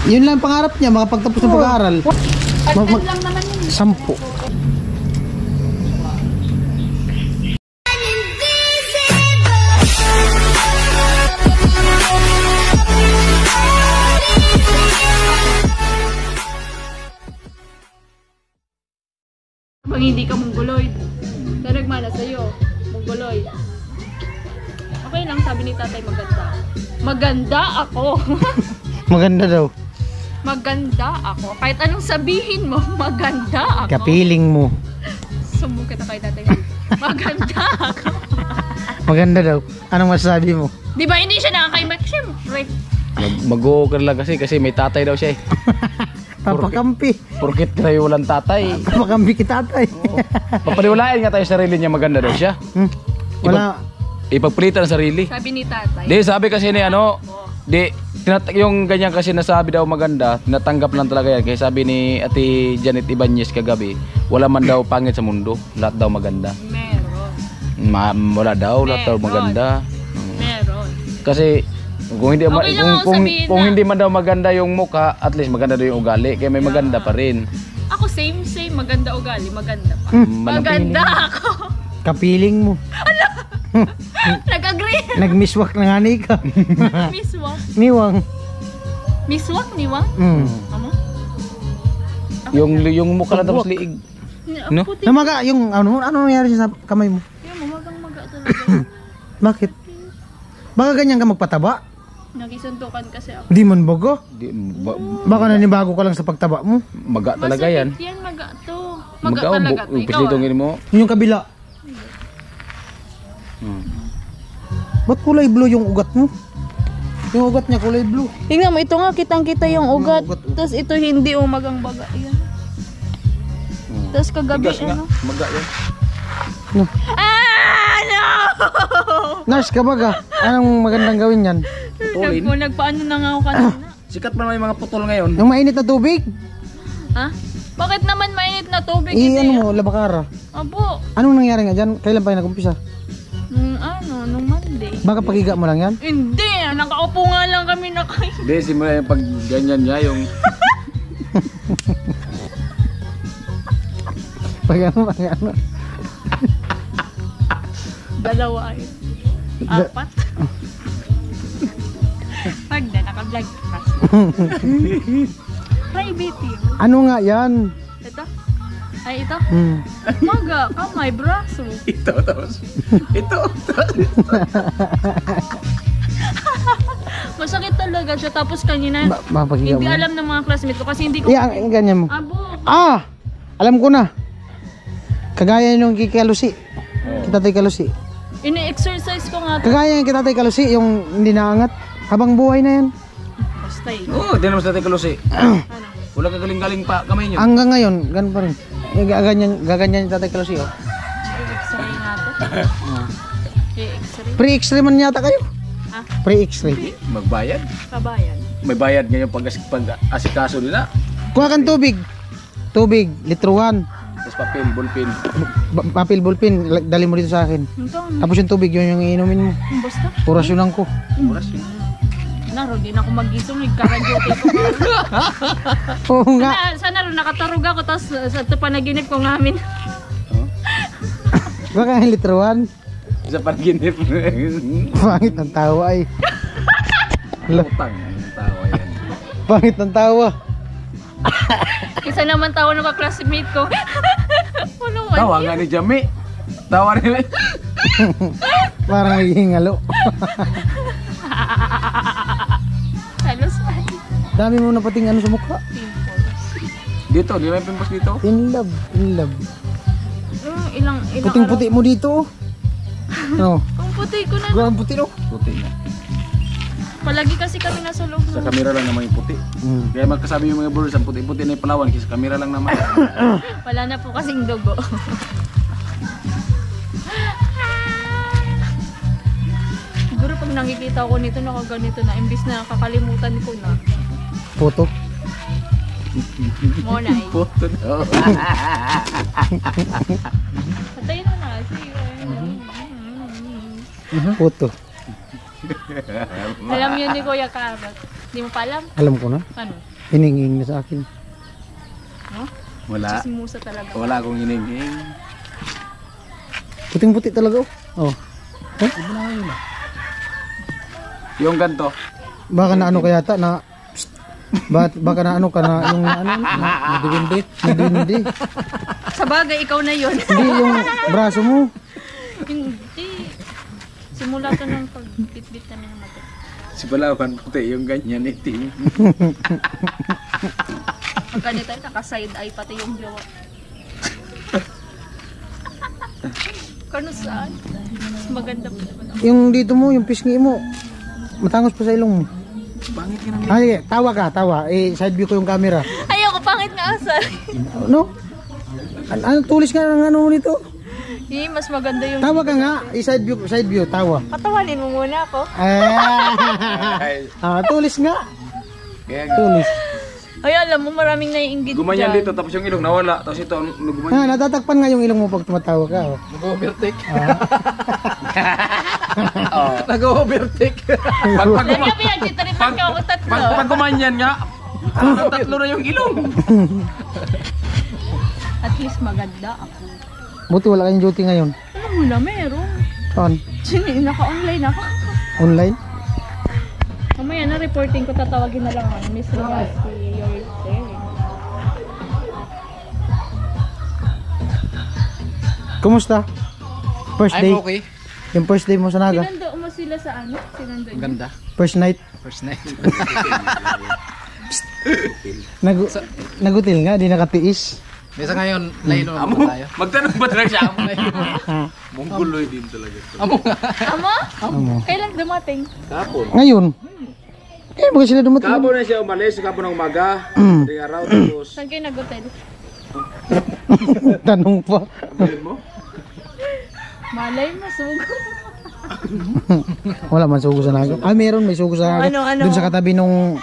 Yun lang pangarap niya, makapagtapos ng pag-aaral. Lang naman yun. 10. Pag hindi ka mongoloid, daragmana sa'yo, mongoloid. Okay lang, sabi ni tatay, maganda. Maganda ako. Maganda daw. Maganda ako. Kahit anong sabihin mo, maganda ako. Kapiling mo. Sumbong kita kay tatay. Maganda ako. Maganda daw. Anong masasabi mo? Di ba hindi siya nakakaimak? Siyempre. Mag-go ka lang kasi may tatay daw siya eh. Papakampi. Porkit tayo walang tatay. Papakampi kita tatay. Papaniwalain nga tayo sa sarili niya, maganda daw siya. Wala. Ipagpilitan ang sarili. Sabi ni tatay. Di, sabi kasi ni ano, di, yung ganyan kasi nasabi daw maganda, tinatanggap lang talaga yan. Kaya sabi ni Ate Janet Ibanez kagabi, wala man daw pangit sa mundo, lahat daw maganda. Meron. Wala daw, lahat daw maganda. Meron. Kasi kung hindi Okay lang ako sabihin kung na- hindi man daw maganda yung mukha, at least maganda daw yung ugali, kaya may maganda pa rin. Ako same. Maganda ugali. Maganda pa. Maganda ako. Kapiling mo. Nag-agree. Nagmiswak na nga ni ka. Miswak. Niwang. Miswak, niwang? Amo? Yung mukha na tapos liig. No? Puti. Namaga yung ano nangyari sa kamay mo? Yung mamagang-maga talaga. Bakit? Baka ganyan ka magpataba? Nagisuntukan kasi ako. Di man bago? Di, Baka nanibago ka lang sa pagtaba mo. maga talaga yan. Masakit yan, maga to. Maga talaga to. Ikaw Pisilitongin mo. Yung kabila. Ba't kulay blue yung ugat mo? Yung ugat niya kulay blue. Tingnan mo, ito nga, kitang-kita yung ugat. ugat. Tapos ito hindi umagang-baga. Yan. Tapos kagabi, Tigas nga, ano? maga yan. No. Ah, no! Nurse ka baga? Anong magandang gawin yan? Putulin. Nagpaano na nga ako kanina. Sikat pa naman yung mga putol ngayon. Yung mainit na tubig? Ha? Bakit naman mainit na tubig? Ano mo, labakara. Abo, Anong nangyari nga dyan? Kailan pa yung nag-umpisa? nung Monday. Baka pagiga mo lang yan? Hindi, nakaupo nga lang kami na kayo. Hindi, simula yung pag ganyan niya, yung Pag ano? Dalawa ay. Apat. Pag na, naka-vlog ka. Private yun. Ano nga yan? Ito? Ay, ito? Hmm. Maga, kamay, braso. ito, tapos ito. Masakit talaga siya. Tapos kanina, Mapagiga hindi mo? alam ng mga classmates ko kasi hindi ko... Iya, ganyan mo. Abo. Ah! Alam ko na. Kagaya nung kay Kalusi. Kitatay Kalusi. Ini-exercise ko nga. Kagaya ng kitatay Kalusi, yung hindi naangat. Habang buhay na yan. Basta yun. Oo, di naman sa tayo kalusi. Ano? Wala kagaling-galing pa kamay niyo. Hanggang ngayon, ganun pa rin. Gaganyan yung tatay Kalusi. Oh. I-x-ray natin. I-x-ray. Pre-x-ray man yata kayo. Ha? Pre-x-ray. Magbayad. Kabayan. May bayad ngayon pag asikaso nila. Kuha kang tubig. Tubig, litro 1. Tapos papel, ballpen. Papel, ballpen, dali mo dito sa akin. Ito, Tapos yung tubig, yun yung iinumin mo. basta. Orasyonan ko. Oras yun. Naro, di na ako mag-gisong. Nagkakajote ko. Oo nga. Sana rin nakatarog ako. Tapos sa panaginip ko namin. Baka ang litro 1. Sa panaginip. Pangit ng tawa ay. Utang ang tawa yan. Pangit ng tawa. Isa naman tawa ng classmate ko. Ano man Tawa yun? nga ni Jami. Tawa rin. Parang naghihingalo. Halos ay. Dami mo napating ano sa mukha. Pimples. Dito, di ba yung pimpos dito? In love, in love. Ilang Puting-puti mo dito. No. Ang puti ko na. Grabe puti no. Puti nga. Palagi kasi kami nasa loob. Sa kamera lang naman yung puti. Kaya magkasabi yung mga bro, sa puti-puti na yung Palawan, kasi sa kamera lang naman. Wala na po kasing dugo. Siguro pag nakikita ko nito, nakaganito na. Imbis na kakalimutan ko na. Puto. Monay. Puto daw. Patayin mo na kasi. Puto. Alam yun ni Kuya Karot. Di mo pa alam? Alam ko na. Ano? Hininging na sa akin. Huh? Wala. Chismosa talaga. Wala akong hininging. Puting-puti talaga oh. Oh. Yung ganto. Baka na ano kaya ta na baka na ano ka na yung ano nadindi. Sa bagay, ikaw na yun. Hindi yung braso mo. Hindi. Simula to ng pagbitbit namin ng mata. Si Palawan puti yung ganyan itim. Pag ganito tayo, naka-side eye pati yung jowa. Kano saan? Mas maganda pa naman ako. Yung dito mo, yung pisngi mo. Matangos pa sa ilong mo. Pangit ka naman. Ay, tawa. Side view ko yung camera. Ayoko, pangit nga asal. No? Ano, tulis ka ng ano nito? Mas maganda yung... Tawa ka nga. Side view, tawa. Patawanin mo muna ako. Tulis nga. Kaya Tulis. Ay, alam mo, maraming naiinggit gumanyan dyan. dito tapos yung ilong nawala. Tapos ito gumanyan. Natatakpan nga yung ilong mo pag tumatawa ka. Oh. Nag-overtake. Nag-overtake. Lagi ka pinagtitaripan ka ako tatlo. Pag gumanyan nga, tatlo na yung ilong. At least maganda ako. Buti wala kayong duty ngayon. Ano mo na, meron. Saan? Naka-online ako. Online? Mamaya na reporting ko, tatawagin na lang ako. Miss Rogassi, you're there. Kumusta? First day? I'm okay. Yung first day mo sa Naga? Sinundo mo sila sa ano? Sinundo niyo? Ganda. First night? First night. Nagutil nga, di nakatiis. Sa ngayon, layo naman ba tayo? Magtanong ba talaga siya? Mongoloy din talaga. Amo nga. Amo. Kailan dumating? Kapon. Ngayon? Eh, mga sila dumating. Kapon na siya umalis, kapon ng umaga. Hindi araw, tapos. Saan kayo nag-hotel? Tanong pa. Bilin mo? Malay mo, sugo. Wala man sugo sa Naga. Meron, may sugo sa Naga. Ano? Doon sa katabi nung...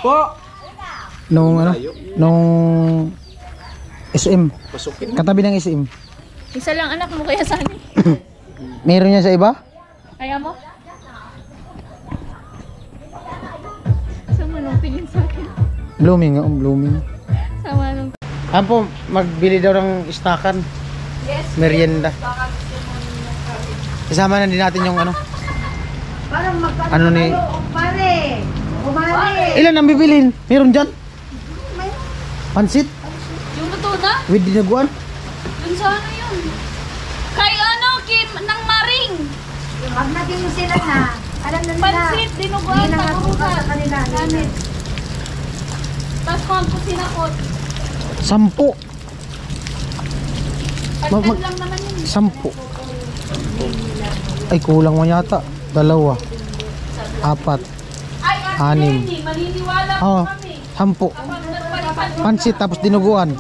Po! Nung nung SM. Pasukin. Katabi ng SM. Isa lang anak mo kaya Sani. Meron yan sa iba? Kaya mo? Sama nung tingin sa akin. Blooming, blooming. Sama nung... Po, magbili daw ng snakan. Yes. Merienda. Isama na din natin yung ano. Ano ni... Pare! Umari! Ilan ang bibilin? Meron dyan? Pansit? Yung luto na? With dinaguan? Yun sa ano yun? Kay ano, Kim, ng Maring. Wag natin yung sila na. Alam na nila. Pansit, dinuguan, Hindi na matuka sa tagurugan. kanila. Namin. Tapos hampo sinakot. 10. Pagkan lang naman yun. 10. Ay, kulang mo yata. 2. 4. Ay, Anim. Jenny, maniniwala Oh, ko kami. 10. Kapag nagpalipad mo. Pansit tapos dinuguan.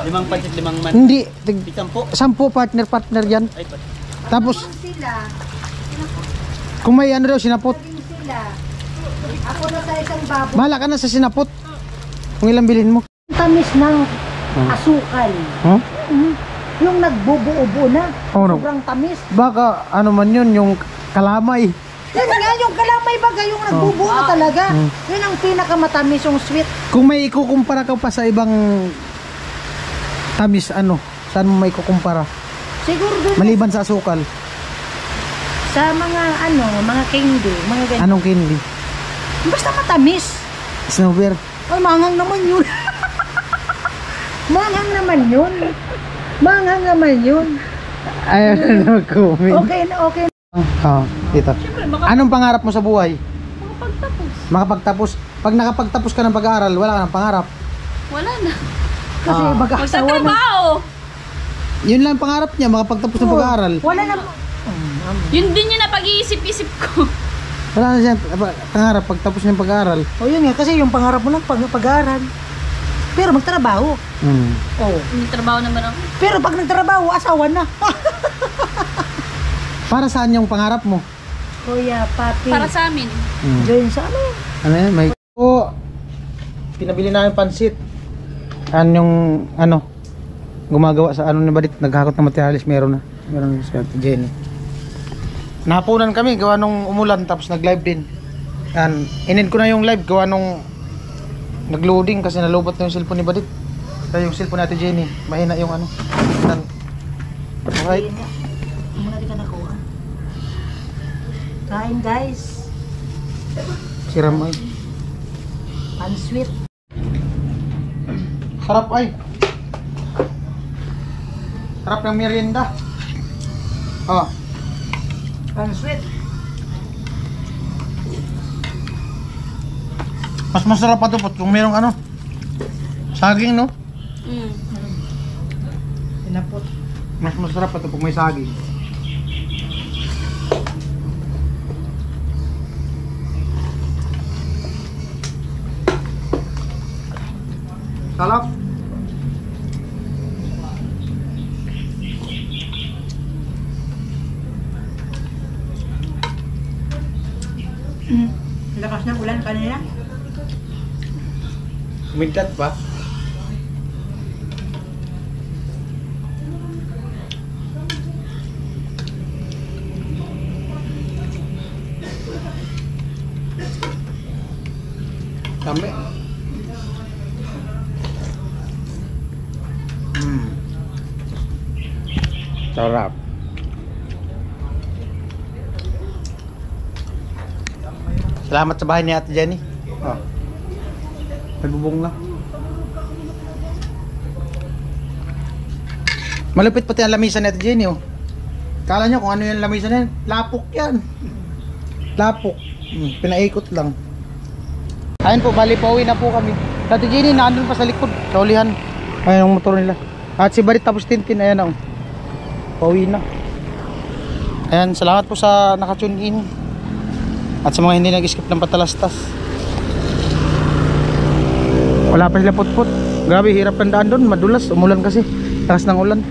5 pansit, 5 man. Hindi. 10. 10 partner yan. Tapos, Sila. kung may ano daw, sinapot. Sila. Ako na sa isang babo. Bahala ka na sa sinapot. Kung ilang bilhin mo. Tamis ng asukal. Huh? Yung nagbubuo-buo na. Oh, no. Sobrang tamis. Baka ano man yun, yung kalamay. Yan nga, yung kalamay baga, yung nagbubuo na talaga. Yun ang pinakamatamis, yung sweet. Kung may ikukumpara ka pa sa ibang tamis, ano? Saan mo may kukumpara? Siguro dun Maliban sa asukal. sa mga mga candy, mga ganyan. Anong candy? Basta matamis. Snowbeer. Ay, manghang naman yun. Manghang naman yun. Manghang naman yun. Ayaw na mag-comment. Okay na, okay na. Dito. Anong pangarap mo sa buhay? Makapagtapos. Makapagtapos. Pag nakapagtapos ka ng pag-aaral, wala ka ng pangarap. Wala na. Kasi mag-asawa na. Magtatrabaho. Yun lang ang pangarap niya, makapagtapos ng pag-aaral. Wala na. Yun din yung napag-iisip-isip ko. Wala na siya pangarap pagtapos ng pag-aaral. O yun nga, kasi yung pangarap mo lang pag-aaral. Pero magtrabaho. Oh. May trabaho naman ako. Pero pag nagtrabaho, asawa na. Para saan yung pangarap mo? Kuya, papi. Para sa amin. Join sa amin. Ano yan? May... Oo. Pinabili namin pansit. Yung gumagawa sa ni Badit, naghakot ng materialis, meron na. Meron na si Ate Jenny. Nahapunan kami, gawa nung umulan, tapos nag-live din. Yan. Inend ko na yung live, gawa nung Nag-loading kasi nalobot na yung cellphone ni Badit. Kaya yung cellphone natin Jenny, mahina yung ano. Okay. Muna di ka nakuha. Kain guys. Siram ay. Unsweet. Sarap ay. Sarap ng merienda. Oh. Unsweet. Mas masarap pa ito po kung merong ano. Saging no? Pinapot. Mas masarap pa ito kung may saging. Sarap. Lakas ng ulan kanina. Umidlat pa. Dami. Sarap. Salamat sa bahay ni Ate Jenny. Oh. Nagbubong na. Malupit pati ang lamisan ni Ate Jenny oh. Kala nyo kung ano yung lamisan yan. Lapok yan. Lapok. Pinaikot lang. Ayun po, bali pauwi na po kami. Ate Jenny naandun pa sa likod. Sa ulihan. Ayun ang motor nila. At si Barit tapos Tintin. Ayan na oh. Pauwi na. Ayan, salamat po sa nakatune in. At sa mga hindi nag-skip ng patalastas. Wala pa sila putput. Grabe, hirap ng daan doon. Madulas, umulan kasi. Takas ng ulan.